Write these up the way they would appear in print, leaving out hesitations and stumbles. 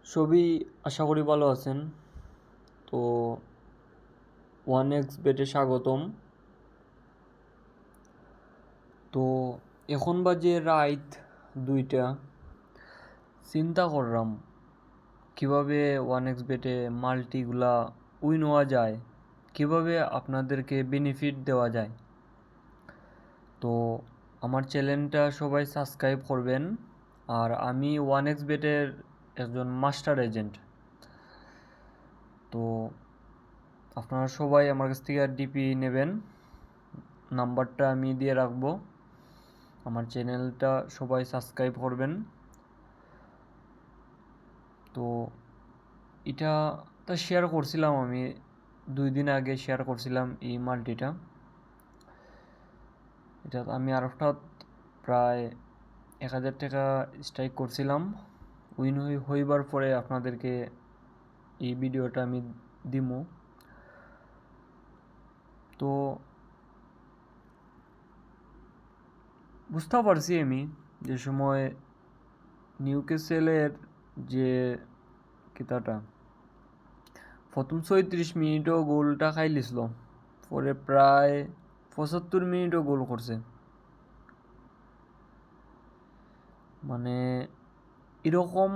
সবই আশা করি ভালো আছেন। তো 1x বেটে স্বাগতম। তো এখন বাজে রাত 2টা। চিন্তা করলাম কিভাবে 1x বেটে মাল্টিগুলা উইন হওয়া যায়, কিভাবে আপনাদেরকে বেনিফিট দেওয়া যায়। তো আমার চ্যানেলটা সবাই সাবস্ক্রাইব করবেন। আর আমি 1x বেটের একজন মাস্টার এজেন্ট। তো আপনারা সবাই আমার কাছ থেকে ডিপি নেবেন, নাম্বারটা আমি দিয়ে রাখবো। আমার চ্যানেলটা সবাই সাবস্ক্রাইব করবেন। তো এটা শেয়ার করছিলাম, আমি 2 দিন আগে শেয়ার করছিলাম এই মাল্টিটা। এটা আমি আরফটা প্রায় 1000 টাকা স্ট্রাইক করছিলাম। উইন হইবার পরে আপনাদেরকে এই ভিডিওটা আমি দিমু। তো বুঝতে পারছি আমি যে সময় নিউক্যাসলের যে কিতাটা প্রথম 36 মিনিটও গোলটা খাই লিছিল, পরে প্রায় 75 মিনিটও গোল করছে। মানে এরকম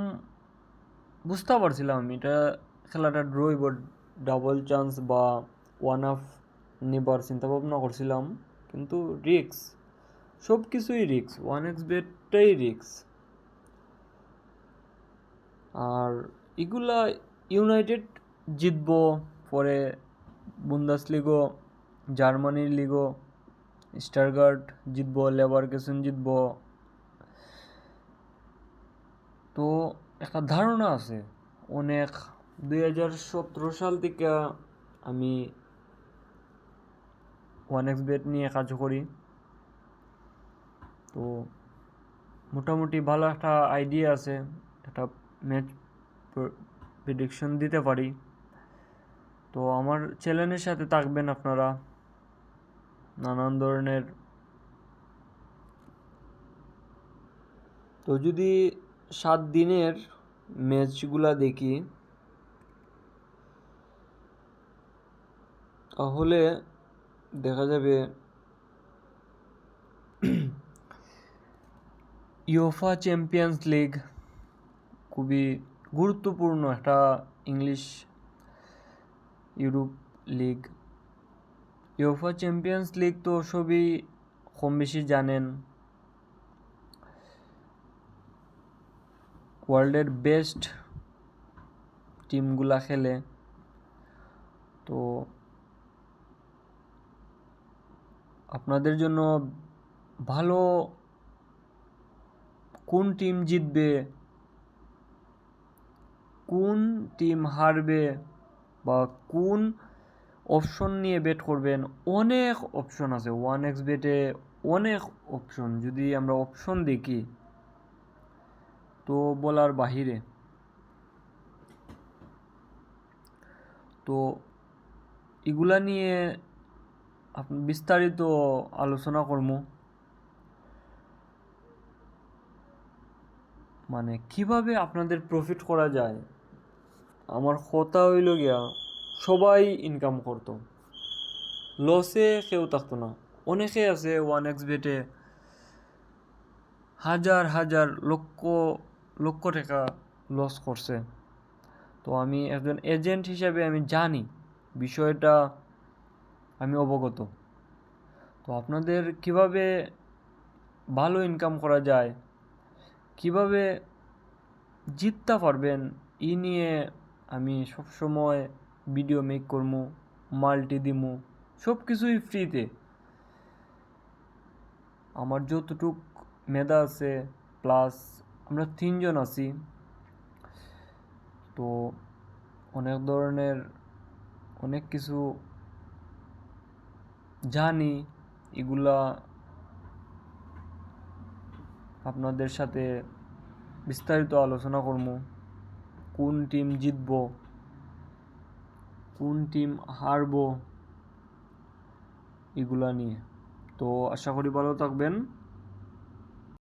বুঝতে পারছিলাম আমি এটা খেলাটা ড্র হইব, ডাবল চান্স বা 1-অফ নেবার চিন্তা ভাবনা করছিলাম। কিন্তু রিক্স, সব কিছুই রিক্স, 1x বেটটাই রিক্স। আর এগুলা ইউনাইটেড জিতবো, পরে বুন্দেসলিগা, জার্মানির লিগও স্টারগার্ট জিতবো, লেভারকুসেন জিতবো। তো একটা ধারণা আছে অনেক, 2017 সাল থেকে আমি 1x বেট নিয়ে কাজ করি। তো মোটামুটি ভালো একটা আইডিয়া আছে, একটা ম্যাচ প্রেডিকশন দিতে পারি। তো আমার চ্যানেলের সাথে থাকবেন আপনারা, নানান ধরনের। তো যদি 7 দিনের ম্যাচগুলা দেখি তাহলে দেখা যাবে ইউএফা চ্যাম্পিয়ন্স লিগ খুবই গুরুত্বপূর্ণ একটা English Europe league. UEFA champions league তো সবই কম বেশি জানেন, ওয়ার্ল্ডের বেস্ট টিমগুলা খেলে। তো আপনাদের জন্য ভালো কোন টিম জিতবে, কোন টিম হারবে, বা কোন অপশন নিয়ে বেট করবেন, অনেক অপশন আছে 1x বেটে, অনেক অপশন। যদি আমরা অপশন দেখি তো বলার বাহিরে। তো এগুলা নিয়ে বিস্তারিত আলোচনা করবো। মানে কিভাবে আপনাদের প্রফিট করা যায়। আমার কথা হইল গিয়া, সবাই ইনকাম করতো, লসে কেউ থাকতো না। অনেকে আছে 1x বেটে হাজার হাজার লক্ষ লক্ষ টাকা লস করছে। তো আমি একজন এজেন্ট হিসেবে আমি জানি বিষয়টা, আমি অবগত। তো আপনাদের কিভাবে ভালো ইনকাম করা যায়, কিভাবে জিততে পারবেন, ই নিয়ে আমি সবসময় ভিডিও মেক করবো, মাল্টি দিমু, সব কিছুই ফ্রিতে। আমার যতটুক মেধা আছে, প্লাস আমরা 3জন আছি। তো অনেক ধরনের অনেক কিছু জানি, এগুলা আপনাদের সাথে বিস্তারিত আলোচনা করবো। কোন টিম জিতবো, কোন টিম হারবো, এগুলা নিয়ে। তো আশা করি ভালো থাকবেন।